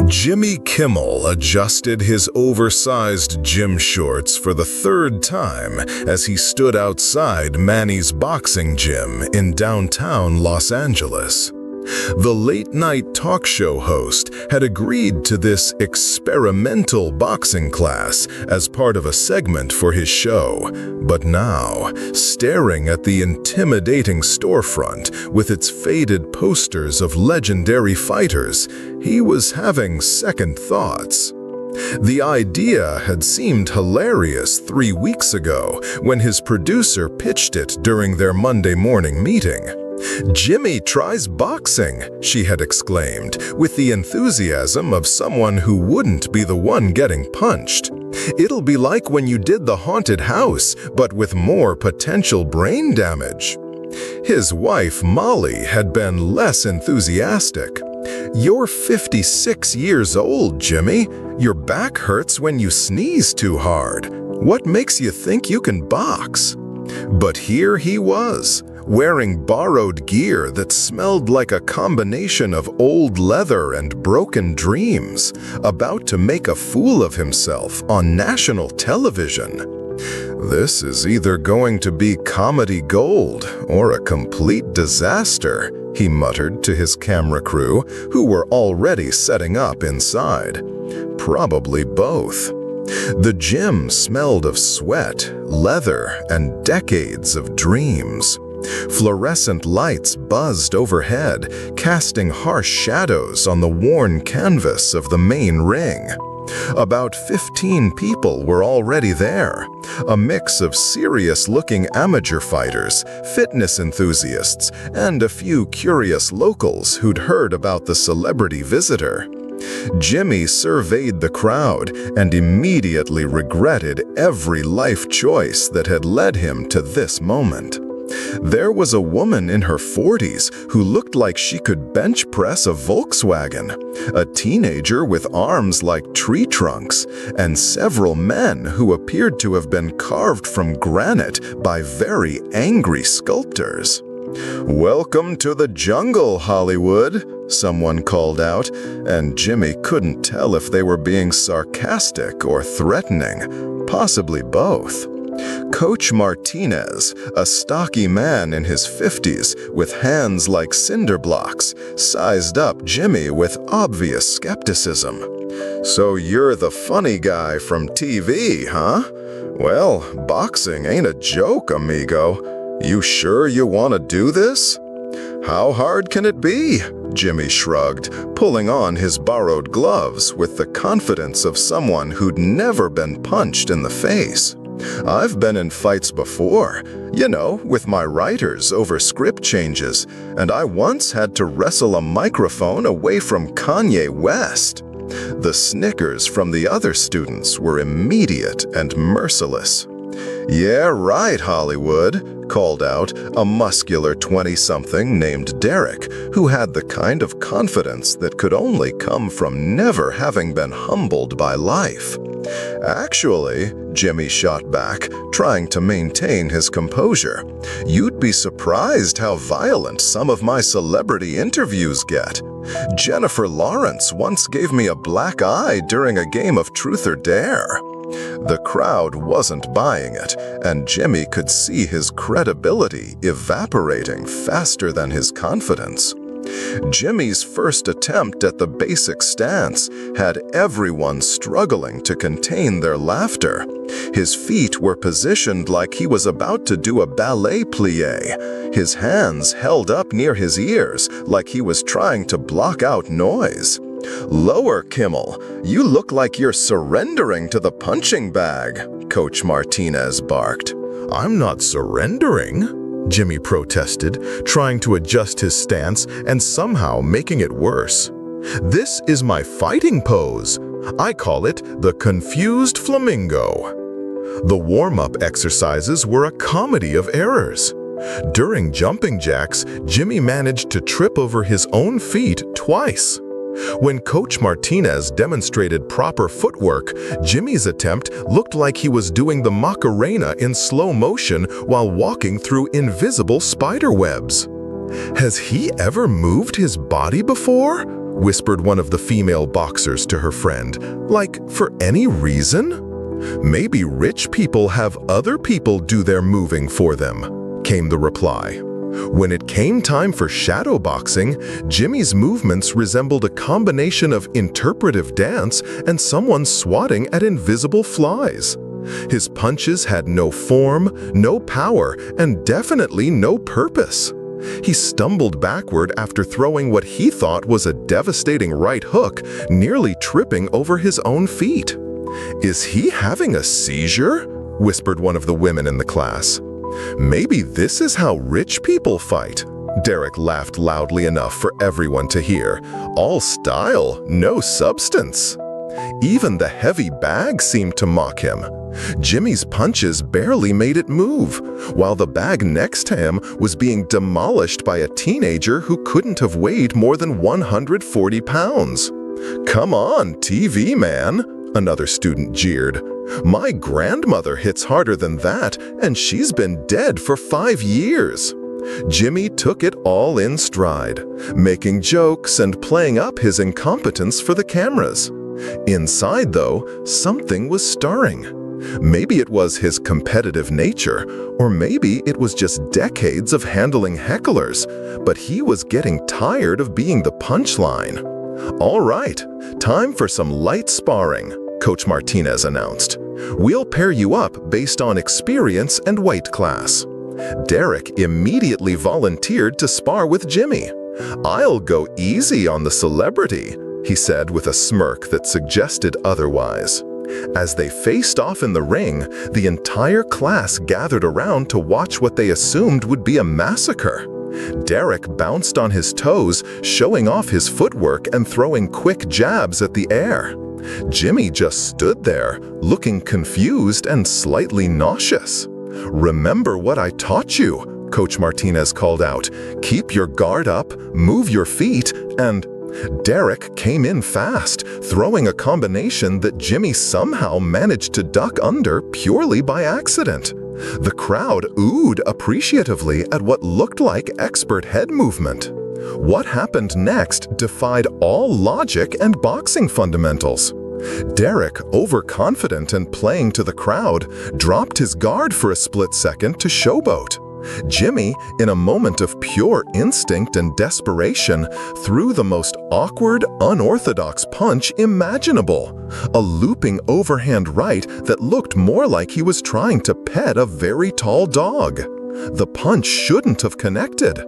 Jimmy Kimmel adjusted his oversized gym shorts for the third time as he stood outside Manny's boxing gym in downtown Los Angeles. The late-night talk show host had agreed to this experimental boxing class as part of a segment for his show, but now, staring at the intimidating storefront with its faded posters of legendary fighters, he was having second thoughts. The idea had seemed hilarious 3 weeks ago when his producer pitched it during their Monday morning meeting. "Jimmy tries boxing," she had exclaimed, with the enthusiasm of someone who wouldn't be the one getting punched. "It'll be like when you did the haunted house, but with more potential brain damage." His wife, Molly, had been less enthusiastic. "You're 56 years old, Jimmy. Your back hurts when you sneeze too hard. What makes you think you can box?" But here he was, wearing borrowed gear that smelled like a combination of old leather and broken dreams, about to make a fool of himself on national television. "This is either going to be comedy gold or a complete disaster," he muttered to his camera crew, who were already setting up inside. "Probably both." The gym smelled of sweat, leather, and decades of dreams. Fluorescent lights buzzed overhead, casting harsh shadows on the worn canvas of the main ring. About 15 people were already there, a mix of serious-looking amateur fighters, fitness enthusiasts, and a few curious locals who'd heard about the celebrity visitor. Jimmy surveyed the crowd and immediately regretted every life choice that had led him to this moment. There was a woman in her 40s who looked like she could bench press a Volkswagen, a teenager with arms like tree trunks, and several men who appeared to have been carved from granite by very angry sculptors. "Welcome to the jungle, Hollywood," someone called out, and Jimmy couldn't tell if they were being sarcastic or threatening, possibly both. Coach Martinez, a stocky man in his 50s with hands like cinder blocks, sized up Jimmy with obvious skepticism. "So you're the funny guy from TV, huh? Well, boxing ain't a joke, amigo. You sure you want to do this?" "How hard can it be?" Jimmy shrugged, pulling on his borrowed gloves with the confidence of someone who'd never been punched in the face. "I've been in fights before, with my writers over script changes, and I once had to wrestle a microphone away from Kanye West." The snickers from the other students were immediate and merciless. "Yeah, right, Hollywood," called out a muscular 20-something named Derek, who had the kind of confidence that could only come from never having been humbled by life. "Actually," Jimmy shot back, trying to maintain his composure, "you'd be surprised how violent some of my celebrity interviews get. Jennifer Lawrence once gave me a black eye during a game of Truth or Dare." The crowd wasn't buying it, and Jimmy could see his credibility evaporating faster than his confidence. Jimmy's first attempt at the basic stance had everyone struggling to contain their laughter. His feet were positioned like he was about to do a ballet plie, his hands held up near his ears like he was trying to block out noise. "Lower, Kimmel. You look like you're surrendering to the punching bag," Coach Martinez barked. "I'm not surrendering," Jimmy protested, trying to adjust his stance and somehow making it worse. "This is my fighting pose. I call it the confused flamingo." The warm-up exercises were a comedy of errors. During jumping jacks, Jimmy managed to trip over his own feet twice. When Coach Martinez demonstrated proper footwork, Jimmy's attempt looked like he was doing the Macarena in slow motion while walking through invisible spider webs. Has he ever moved his body before? whispered one of the female boxers to her friend. Like, for any reason? Maybe rich people have other people do their moving for them, came the reply. When it came time for shadow boxing, Jimmy's movements resembled a combination of interpretive dance and someone swatting at invisible flies. His punches had no form, no power, and definitely no purpose. He stumbled backward after throwing what he thought was a devastating right hook, nearly tripping over his own feet. "Is he having a seizure?" whispered one of the women in the class. "Maybe this is how rich people fight." Derek laughed loudly enough for everyone to hear. "All style, no substance." Even the heavy bag seemed to mock him. Jimmy's punches barely made it move, while the bag next to him was being demolished by a teenager who couldn't have weighed more than 140 pounds. "Come on, TV man," another student jeered. "My grandmother hits harder than that, and she's been dead for 5 years." Jimmy took it all in stride, making jokes and playing up his incompetence for the cameras. Inside, though, something was stirring. Maybe it was his competitive nature, or maybe it was just decades of handling hecklers, but he was getting tired of being the punchline. "All right, time for some light sparring," Coach Martinez announced. "We'll pair you up based on experience and weight class." Derek immediately volunteered to spar with Jimmy. "I'll go easy on the celebrity," he said with a smirk that suggested otherwise. As they faced off in the ring, the entire class gathered around to watch what they assumed would be a massacre. Derek bounced on his toes, showing off his footwork and throwing quick jabs at the air. Jimmy just stood there, looking confused and slightly nauseous. "Remember what I taught you," Coach Martinez called out. "Keep your guard up, move your feet, and..." Derek came in fast, throwing a combination that Jimmy somehow managed to duck under purely by accident. The crowd oohed appreciatively at what looked like expert head movement. What happened next defied all logic and boxing fundamentals. Derek, overconfident and playing to the crowd, dropped his guard for a split second to showboat. Jimmy, in a moment of pure instinct and desperation, threw the most awkward, unorthodox punch imaginable, a looping overhand right that looked more like he was trying to pet a very tall dog. The punch shouldn't have connected.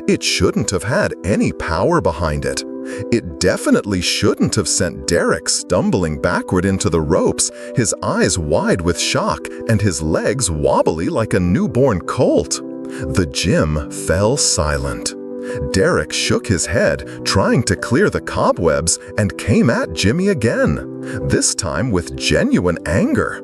It shouldn't have had any power behind it. It definitely shouldn't have sent Derek stumbling backward into the ropes, his eyes wide with shock and his legs wobbly like a newborn colt. The gym fell silent. Derek shook his head, trying to clear the cobwebs, and came at Jimmy again, this time with genuine anger.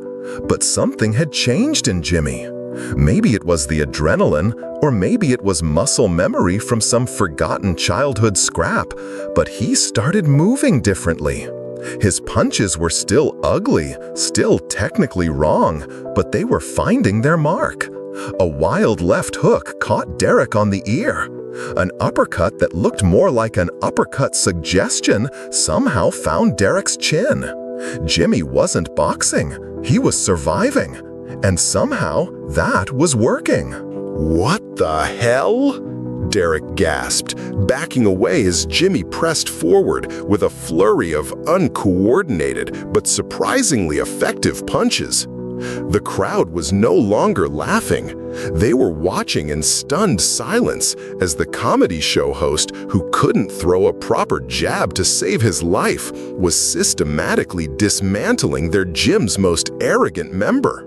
But something had changed in Jimmy. Maybe it was the adrenaline, or maybe it was muscle memory from some forgotten childhood scrap, but he started moving differently. His punches were still ugly, still technically wrong, but they were finding their mark. A wild left hook caught Derek on the ear. An uppercut that looked more like an uppercut suggestion somehow found Derek's chin. Jimmy wasn't boxing, he was surviving. And somehow, that was working. "What the hell?" Derek gasped, backing away as Jimmy pressed forward with a flurry of uncoordinated but surprisingly effective punches. The crowd was no longer laughing. They were watching in stunned silence as the comedy show host, who couldn't throw a proper jab to save his life, was systematically dismantling their gym's most arrogant member.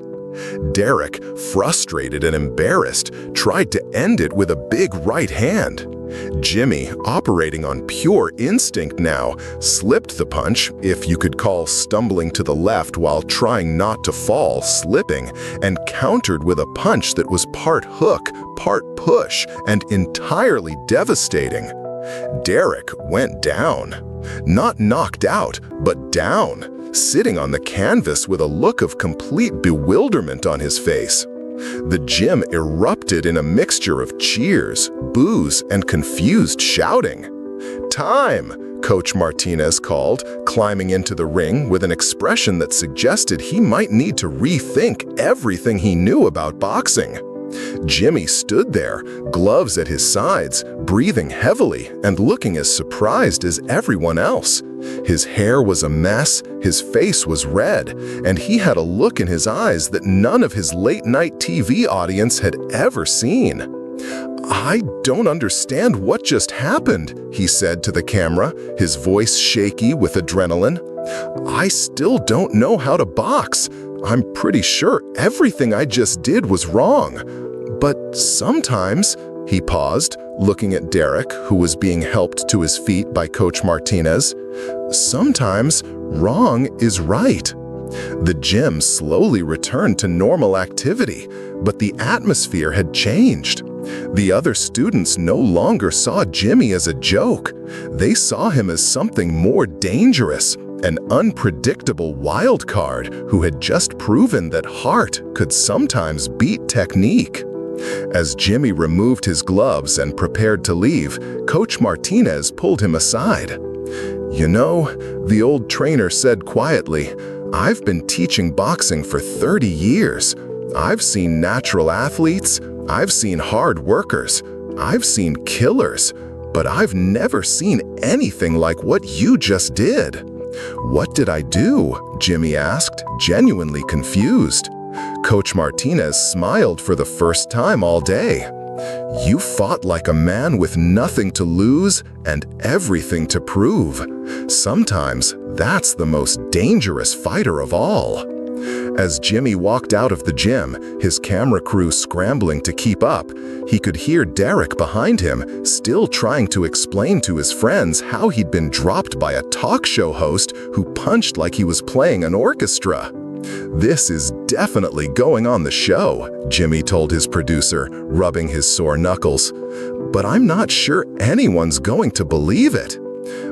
Derek, frustrated and embarrassed, tried to end it with a big right hand. Jimmy, operating on pure instinct now, slipped the punch, if you could call stumbling to the left while trying not to fall slipping, and countered with a punch that was part hook, part push, and entirely devastating. Derek went down. Not knocked out, but down, sitting on the canvas with a look of complete bewilderment on his face. The gym erupted in a mixture of cheers, boos, and confused shouting. "Time!" Coach Martinez called, climbing into the ring with an expression that suggested he might need to rethink everything he knew about boxing. Jimmy stood there, gloves at his sides, breathing heavily and looking as surprised as everyone else. His hair was a mess, his face was red, and he had a look in his eyes that none of his late-night TV audience had ever seen. "I don't understand what just happened," he said to the camera, his voice shaky with adrenaline. "I still don't know how to box. I'm pretty sure everything I just did was wrong. But sometimes," he paused, looking at Derek, who was being helped to his feet by Coach Martinez, "sometimes wrong is right." The gym slowly returned to normal activity, but the atmosphere had changed. The other students no longer saw Jimmy as a joke. They saw him as something more dangerous, an unpredictable wild card who had just proven that heart could sometimes beat technique. As Jimmy removed his gloves and prepared to leave, Coach Martinez pulled him aside. "You know," the old trainer said quietly, "I've been teaching boxing for 30 years. I've seen natural athletes, I've seen hard workers, I've seen killers, but I've never seen anything like what you just did." "What did I do?" Jimmy asked, genuinely confused. Coach Martinez smiled for the first time all day. "You fought like a man with nothing to lose and everything to prove. Sometimes that's the most dangerous fighter of all." As Jimmy walked out of the gym, his camera crew scrambling to keep up, he could hear Derek behind him, still trying to explain to his friends how he'd been dropped by a talk show host who punched like he was playing an orchestra. "This is definitely going on the show," Jimmy told his producer, rubbing his sore knuckles. "But I'm not sure anyone's going to believe it."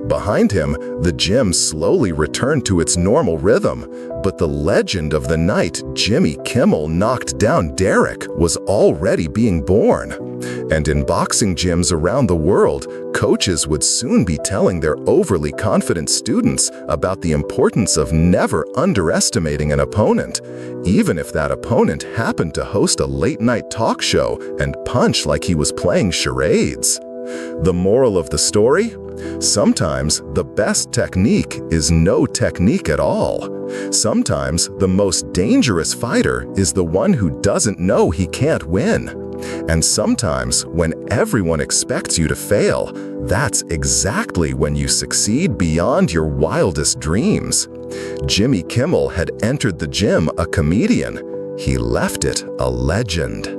Behind him, the gym slowly returned to its normal rhythm, but the legend of the night Jimmy Kimmel knocked down Derek was already being born. And in boxing gyms around the world, coaches would soon be telling their overly confident students about the importance of never underestimating an opponent, even if that opponent happened to host a late-night talk show and punch like he was playing charades. The moral of the story? Sometimes the best technique is no technique at all. Sometimes the most dangerous fighter is the one who doesn't know he can't win. And sometimes when everyone expects you to fail, that's exactly when you succeed beyond your wildest dreams. Jimmy Kimmel had entered the gym a comedian. He left it a legend.